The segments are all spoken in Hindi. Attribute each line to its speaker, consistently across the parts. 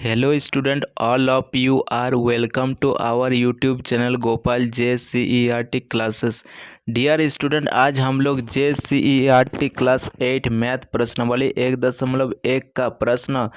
Speaker 1: Hello student, all of you are welcome to our YouTube channel Gopal JCERT classes. Dear student, आज हम लोग JCERT क्लास 8 मैथ प्रश्नावली 1.1 का प्रश्न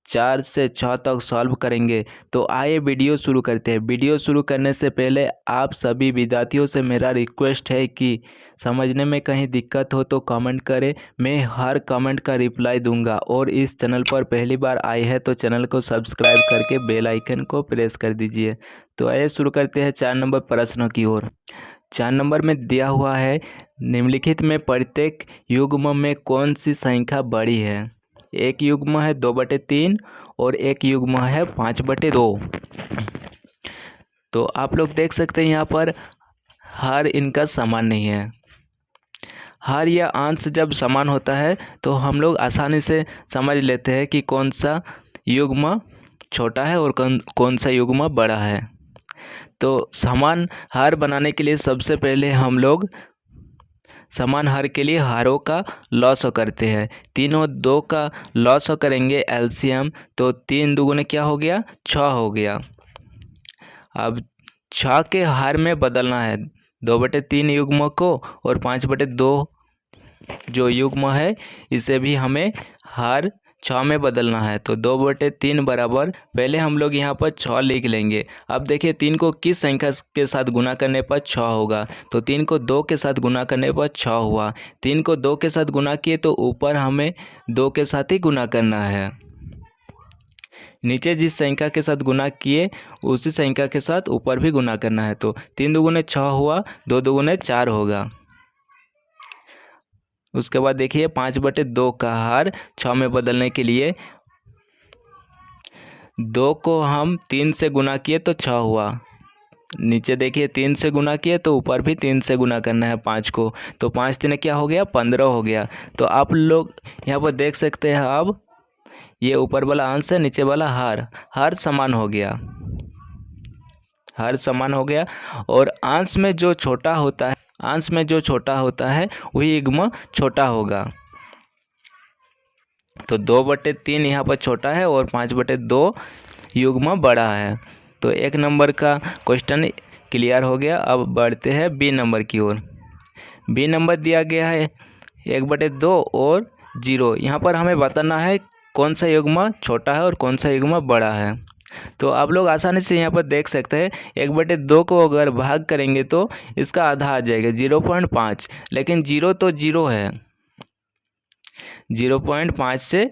Speaker 1: 4 से 6 तक सॉल्व करेंगे। तो आइए वीडियो शुरू करते हैं। वीडियो शुरू करने से पहले आप सभी विद्यार्थियों से मेरा रिक्वेस्ट है कि समझने में कहीं दिक्कत हो तो कमेंट करें, मैं हर कमेंट का रिप्लाई दूंगा। और इस चैनल पर पहली बार आए हैं तो चैनल को सब्सक्राइब करके बेल आइकन को प्रेस कर दीजिए। तो आइए शुरू करते हैं 4 नंबर प्रश्न की ओर। 4 नंबर में दिया हुआ है, निम्नलिखित में प्रत्येक युग्म में कौन सी संख्या बड़ी है। एक युग्म है 2/3 और एक युग्म है 5/2। तो आप लोग देख सकते हैं यहाँ पर हर इनका समान नहीं है। हर या अंश जब समान होता है तो हम लोग आसानी से समझ लेते हैं कि कौन सा युग्म छोटा है और कौन सा युग्म बड़ा है। तो समान हार बनाने के लिए सबसे पहले हम लोग समान हर के लिए हारों का लॉस करते हैं। 3 और 2 का लॉस करेंगे एलसीएम, तो 3 दूगुने क्या हो गया, 6 हो गया। अब 6 के हार में बदलना है 2/3 युग्म को, और 5/2 जो युग्म है इसे भी हमें हार 6 में बदलना है। तो 2/3 बराबर, पहले हम लोग यहाँ पर 6 लिख लेंगे। अब देखिए 3 को किस संख्या के साथ गुना करने पर 6 होगा। तो 3 को 2 के साथ गुना करने पर 6 हुआ। 3 को 2 के साथ गुना किए तो ऊपर हमें 2 के साथ ही गुना करना है। नीचे जिस संख्या के साथ गुना किए उसी संख्या के साथ ऊपर भी गुना करना है। तो 3 दूगुने 6 हुआ, 2 दूगुने 4 होगा। उसके बाद देखिए 5/2 का हार 6 में बदलने के लिए 2 को हम 3 से गुना किए तो 6 हुआ। नीचे देखिए 3 से गुना किए तो ऊपर भी 3 से गुना करना है 5 को। तो 5 3 क्या हो गया, 15 हो गया। तो आप लोग यहाँ पर देख सकते हैं, अब ये ऊपर वाला अंश है, नीचे वाला हार समान हो गया। हार समान हो गया। और अंश में जो छोटा होता है वही युग्म छोटा होगा। तो 2/3 यहाँ पर छोटा है और 5/2 युग्म बड़ा है। तो 1 नंबर का क्वेश्चन क्लियर हो गया। अब बढ़ते हैं बी नंबर की ओर। बी नंबर दिया गया है 1/2 और 0। यहाँ पर हमें बताना है कौन सा युग्म छोटा है और कौन सा युग्म बड़ा है। तो आप लोग आसानी से यहाँ पर देख सकते हैं 1/2 को अगर भाग करेंगे तो इसका आधा आ जाएगा 0.5, लेकिन 0 तो 0 है, 0.5 से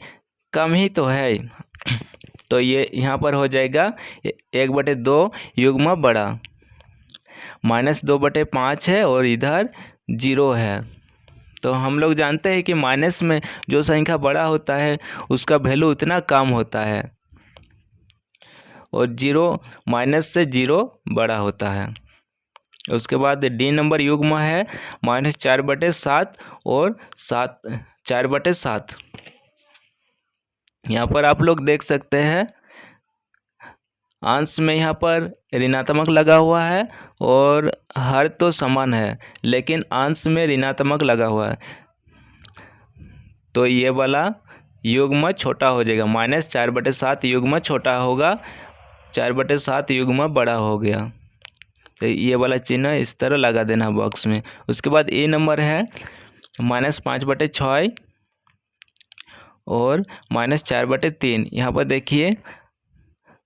Speaker 1: कम ही तो है। तो ये यहाँ पर हो जाएगा 1/2 युग्म बड़ा। -2/5 है और इधर 0 है। तो हम लोग जानते हैं कि माइनस में जो संख्या बड़ा होता है उसका वैल्यू उतना कम होता है, और 0 माइनस से 0 बड़ा होता है। उसके बाद डी नंबर युग्म है -4/7 और 4/7। यहाँ पर आप लोग देख सकते हैं अंश में यहाँ पर ऋणात्मक लगा हुआ है और हर तो समान है, लेकिन अंश में ऋणात्मक लगा हुआ है। तो ये वाला युग्म छोटा हो जाएगा, -4/7 युग्म छोटा होगा, 4/7 युग्म बड़ा हो गया। तो ये वाला चिन्ह इस तरह लगा देना बॉक्स में। उसके बाद ए नंबर है -5/6 और -4/3। यहाँ पर देखिए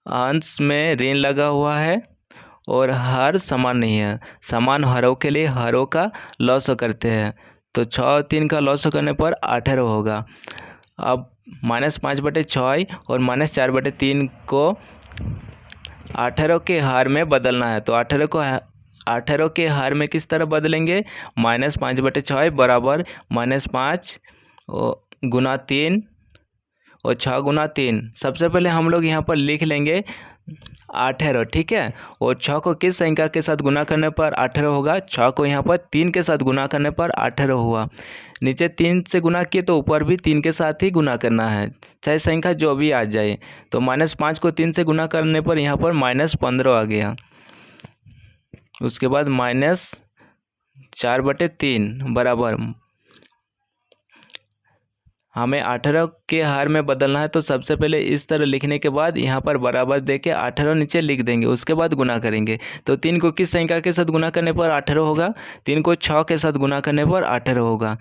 Speaker 1: अंश में ऋण लगा हुआ है और हर समान नहीं है। समान हरों के लिए हरों का लॉस करते हैं। तो 6 और 3 का लॉस करने पर 18 होगा। अब -5/6 और -4/3 को 18 के हार में बदलना है। तो 18 के हार में किस तरह बदलेंगे, -5/6 बराबर -5 गुना 3 और 6 गुना 3। सबसे पहले हम लोग यहाँ पर लिख लेंगे 18, ठीक है। और 6 को किस संख्या के साथ गुना करने पर 18 होगा, 6 को यहाँ पर 3 के साथ गुना करने पर 18 हुआ। नीचे 3 से गुना किए तो ऊपर भी 3 के साथ ही गुना करना है, चाहे संख्या जो भी आ जाए। तो -5 को 3 से गुना करने पर यहाँ पर -15 आ गया। उसके बाद -4/3 बराबर, हमें 18 के हर में बदलना है, तो सबसे पहले इस तरह लिखने के बाद यहाँ पर बराबर दे के 18 नीचे लिख देंगे, उसके बाद गुना करेंगे। तो 3 को किस संख्या के साथ गुना करने पर 18 होगा? 3 को 6 के साथ गुना करने पर 18 होगा।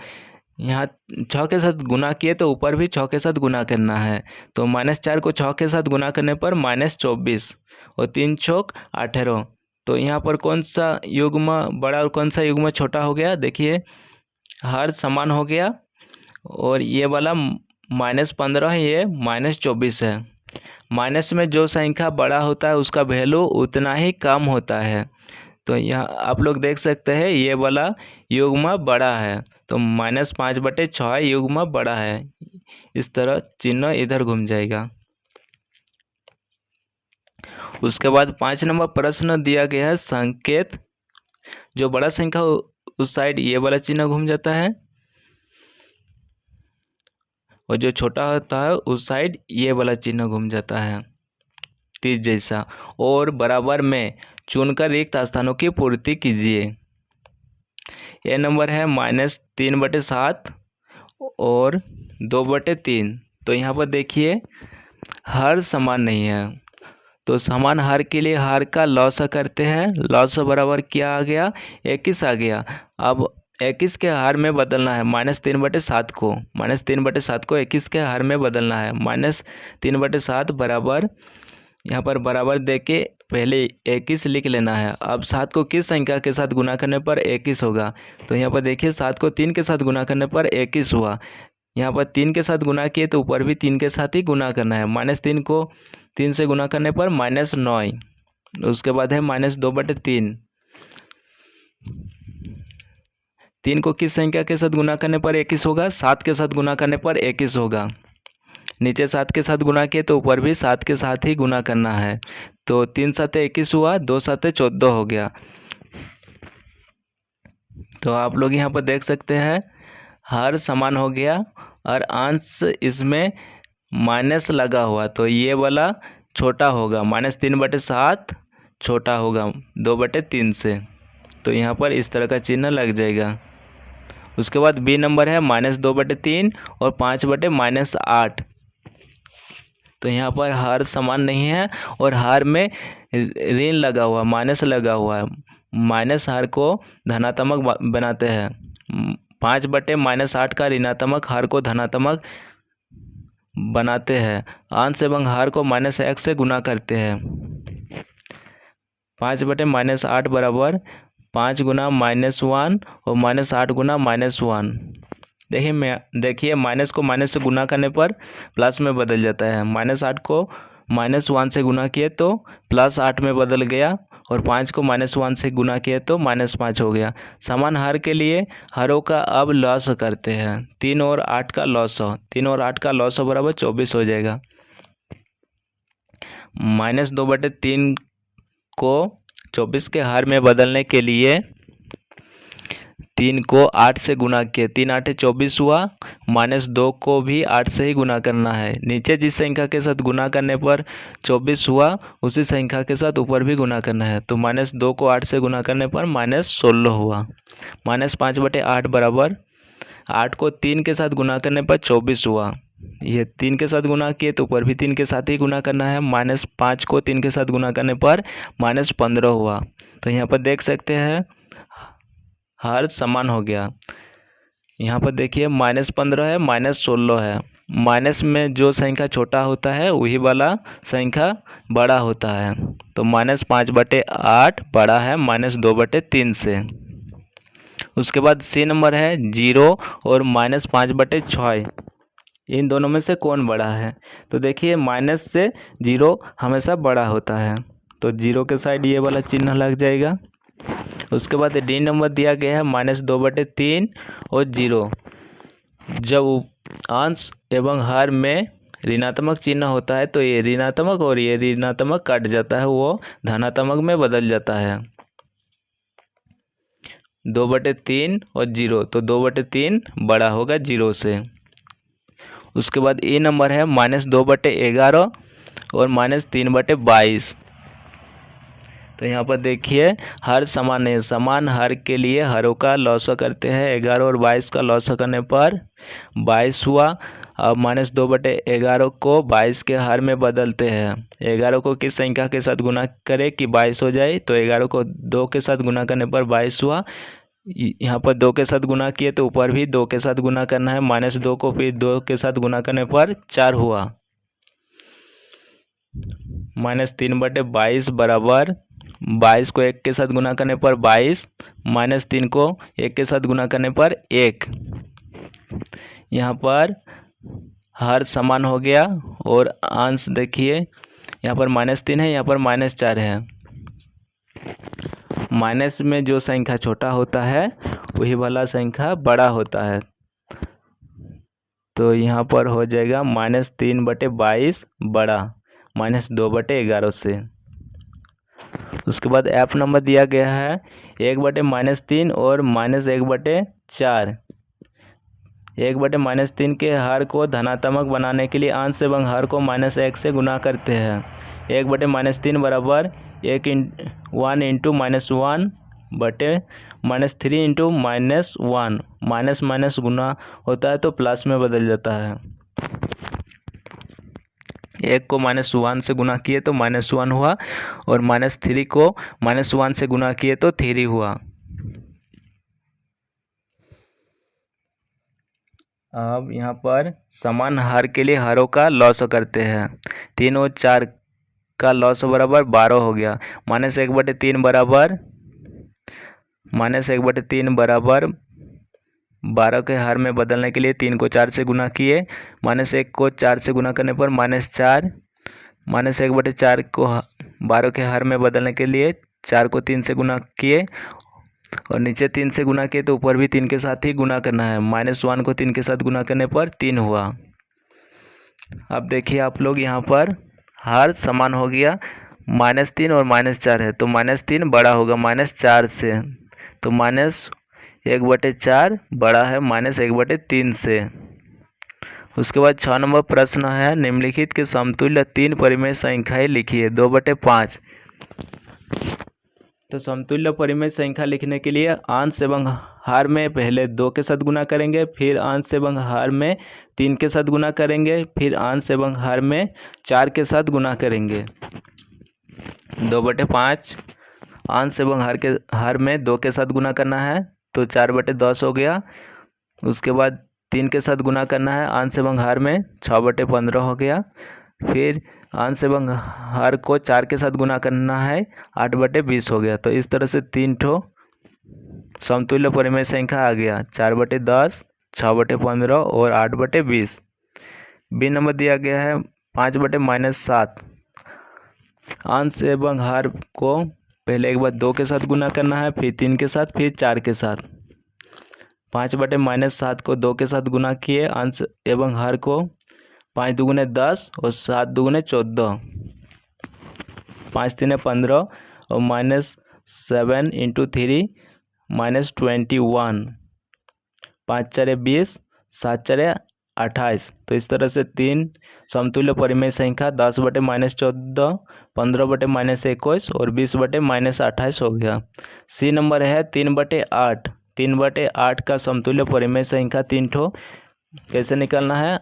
Speaker 1: यहाँ 6 के साथ गुना किए तो ऊपर भी 6 के साथ गुना करना है। तो -4 को 6 के साथ गुना करने पर -24 और 3 चौक 18। तो यहाँ पर कौन सा युग्म बड़ा और कौन सा युग्म छोटा हो गया? देखिए हर समान हो गया और ये वाला -15 है, ये -24 है। माइनस में जो संख्या बड़ा होता है उसका वैल्यू उतना ही कम होता है। तो यहाँ आप लोग देख सकते हैं ये वाला युग्म बड़ा है, तो -5/6 युग्म बड़ा है। इस तरह चिन्ह इधर घूम जाएगा। उसके बाद 5 नंबर प्रश्न दिया गया है संकेत, जो बड़ा संख्या उस साइड ये वाला चिन्ह घूम जाता है और जो छोटा होता है उस साइड ये वाला चिन्ह घूम जाता है, तीर जैसा। और बराबर में चुनकर रिक्त स्थानों की पूर्ति कीजिए। ये नंबर है -3/7 और 2/3। तो यहाँ पर देखिए हर समान नहीं है, तो समान हर के लिए हर का लॉस करते हैं। लॉस बराबर क्या आ गया? 21 आ गया। अब 21 के हर में बदलना है -3/7 को। -3/7 को 21 के हर में बदलना है। -3/7 बराबर, यहाँ पर बराबर दे के पहले 21 लिख लेना है। अब 7 को किस संख्या के साथ गुना करने पर 21 होगा? तो यहाँ पर देखिए 7 को 3 के साथ गुना करने पर 21 हुआ। यहाँ पर 3 के साथ गुना किए तो ऊपर भी 3 के साथ ही गुना करना है। -3 को 3 से गुना करने पर -9। उसके बाद है -2/3। 3 को किस संख्या के साथ गुना करने पर 21 होगा? 7 के साथ गुना करने पर 21 होगा। नीचे 7 के साथ गुना किए तो ऊपर भी 7 के साथ ही गुना करना है। तो 3 7 21 हुआ, 2 7 14 हो गया। तो आप लोग यहाँ पर देख सकते हैं हर समान हो गया और अंश इसमें माइनस लगा हुआ, तो ये वाला छोटा होगा। -3/7 छोटा होगा 2/3 से। तो यहाँ पर इस तरह का चिन्ह लग जाएगा। उसके बाद बी नंबर है -2/3 और 5/-8। तो यहाँ पर हर समान नहीं है और हर में ऋण लगा हुआ, माइनस लगा हुआ है। माइनस हर को धनात्मक बनाते हैं। 5/-8 का ऋणात्मक हर को धनात्मक बनाते हैं। अंश एवं हर को -1 से गुना करते हैं। 5/-8 बराबर 5 गुना -1 और -8 गुना -1। देखिए माइनस को माइनस से गुना करने पर प्लस में बदल जाता है। -8 को -1 से गुना किए तो +8 में बदल गया और 5 को -1 से गुना किए तो -5 हो गया। समान हर के लिए हरों का अब लॉस करते हैं। 3 और 8 का लॉस हो, 3 और 8 का लॉस हो बराबर 24 हो जाएगा। -2/3 को 24 के हर में बदलने के लिए 3 को 8 से गुना किए, 3 8 24 हुआ। -2 को भी 8 से ही गुना करना है। नीचे जिस संख्या के साथ गुना करने पर 24 हुआ उसी संख्या के साथ ऊपर भी गुना करना है। तो -2 को 8 से गुना करने पर -16 हुआ। -5/8 बराबर 8 को 3 के साथ गुना करने पर 24 हुआ। ये 3 के साथ गुना किए तो ऊपर भी 3 के साथ ही गुना करना है। -5 को 3 के साथ गुना करने पर -15 हुआ। तो यहाँ पर देख सकते हैं हर समान हो गया। यहाँ पर देखिए -15 है, -16 है। माइनस में जो संख्या छोटा होता है वही वाला संख्या बड़ा होता है। तो -5/8 बड़ा है -2/3 से। उसके बाद सी नंबर है 0 और -5/6। इन दोनों में से कौन बड़ा है? तो देखिए माइनस से 0 हमेशा बड़ा होता है, तो 0 के साइड ये वाला चिन्ह लग जाएगा। उसके बाद डी नंबर दिया गया है -2/3 और 0। जब अंश एवं हर में ऋणात्मक चिन्ह होता है तो ये ऋणात्मक और ये ऋणात्मक कट जाता है, वो धनात्मक में बदल जाता है। 2/3 और 0, तो 2/3 बड़ा होगा 0 से। उसके बाद ए नंबर है -2/11 और -3/22। तो यहाँ पर देखिए हर समान है। समान हर के लिए हरों का लॉस करते हैं। 11 और 22 का लॉस करने पर 22 हुआ। अब -2/11 को 22 के हर में बदलते हैं। 11 को किस संख्या के साथ गुना करें कि 22 हो जाए, तो 11 को 2 के साथ गुना करने पर 22 हुआ। यहाँ पर 2 के साथ गुना किए तो ऊपर भी 2 के साथ गुना करना है। -2 को फिर 2 के साथ गुना करने पर 4 हुआ। -3/22 बराबर 22 को 1 के साथ गुना करने पर 22, -3 को 1 के साथ गुना करने पर 1। यहाँ पर हर समान हो गया और अंश देखिए, यहाँ पर -3 है, यहाँ पर -4 है। माइनस में जो संख्या छोटा होता है वही वाला संख्या बड़ा होता है। तो यहाँ पर हो जाएगा -3/22 बड़ा -2/11 से। उसके बाद F नंबर दिया गया है 1/-3 और -1/4। 1/-3 के हर को धनात्मक बनाने के लिए अंश एवं हर को -1 से गुना करते हैं। 1/-3 बराबर 1 × 1 × -1/-3 × -1। माइनस माइनस गुना होता है तो प्लस में बदल जाता है। 1 को -1 से गुना किए तो -1 हुआ और -3 को -1 से गुना किए तो 3 हुआ। अब यहाँ पर समान हर के लिए हरों का लॉस करते हैं। 3 और 4 का लॉस बराबर 12 हो गया। -1/3 बराबर 12 के हर में बदलने के लिए 3 को 4 से गुना किए। -1 को 4 से गुना करने पर -4। -1/4 को 12 के हर में बदलने के लिए 4 को 3 से गुना किए और नीचे 3 से गुना किए तो ऊपर भी 3 के साथ ही गुना करना है। -1 को 3 के साथ गुना करने पर 3 हुआ। अब देखिए आप लोग, यहाँ पर हर समान हो गया। -3 और -4 है तो -3 बड़ा होगा -4 से, तो -1/4 बड़ा है -1/3 से। उसके बाद 6 नंबर प्रश्न है, निम्नलिखित के समतुल्य 3 परिमेय संख्याएं लिखिए। 2/5। तो समतुल्य परिमेय संख्या लिखने के लिए अंश एवं हर में पहले 2 के साथ गुना करेंगे, फिर अंश एवं हर में 3 के साथ गुना करेंगे, फिर अंश एवं हर में 4 के साथ गुना करेंगे। 2/5 अंश एवं हर में 2 के साथ गुना करना है तो 4/10 हो गया। उसके बाद 3 के साथ गुना करना है अंश एवं हर में 6/15 हो गया। फिर अंश एवं हर को 4 के साथ गुना करना है 8/20 हो गया। तो इस तरह से 3 ठो समतुल्य परिमेय संख्या आ गया, 4/10, 6/15 और 8/20। बी नंबर दिया गया है 5/-7। अंश एवं हर को पहले एक बार 2 के साथ गुना करना है, फिर 3 के साथ, फिर 4 के साथ। 5/-7 को 2 के साथ गुना किए, अंश एवं हर को 5 दूगुने 10 और 7 दूगुने 14, 5 3 15 और -7 × 3 -21, 5 4 20, 7 4 28। तो इस तरह से 3 समतुल्य परिमेय संख्या 10/-14, 15/-21 और 20/-28 हो गया। सी नंबर है 3/8। 3/8 का समतुल्य परिमेय संख्या 3 ठो। कैसे निकालना है?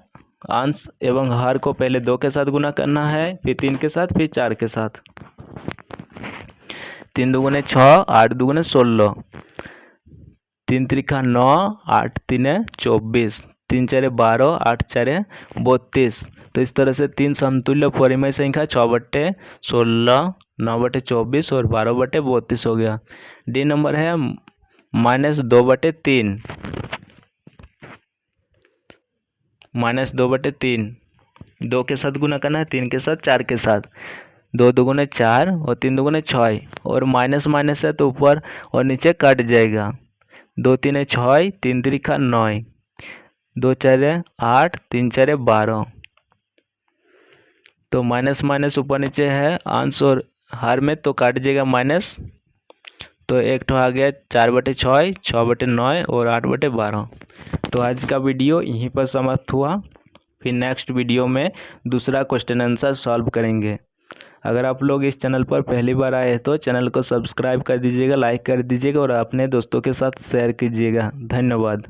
Speaker 1: अंश एवं हर को पहले 2 के साथ गुना करना है, फिर 3 के साथ, फिर 4 के साथ। 3 दूगुने 6, 8 दूगुने 16, 3 त्रिका 9, 8 3 24, 3 4 12, 8 4 32। तो इस तरह से 3 समतुल्य परिमेय संख्या 6/16, 9/24 और 12/32 हो गया। डी नंबर है -2/3। -2/3 2 के साथ गुना करना है, 3 के साथ, 4 के साथ। 2 दूगुने 4 और 3 दूगुने 6 और माइनस माइनस है तो ऊपर और नीचे कट जाएगा। 2 3 6, 3 त्रिका 9, 2 4 8, 3 4 12। तो माइनस माइनस ऊपर नीचे है अंश और हर में तो काट जाएगा माइनस। तो एक ठो आ गया 4/6, 6/9 और 8/12। तो आज का वीडियो यहीं पर समाप्त हुआ। फिर नेक्स्ट वीडियो में दूसरा क्वेश्चन आंसर सॉल्व करेंगे। अगर आप लोग इस चैनल पर पहली बार आए हैं तो चैनल को सब्सक्राइब कर दीजिएगा, लाइक कर दीजिएगा और अपने दोस्तों के साथ शेयर कीजिएगा। धन्यवाद।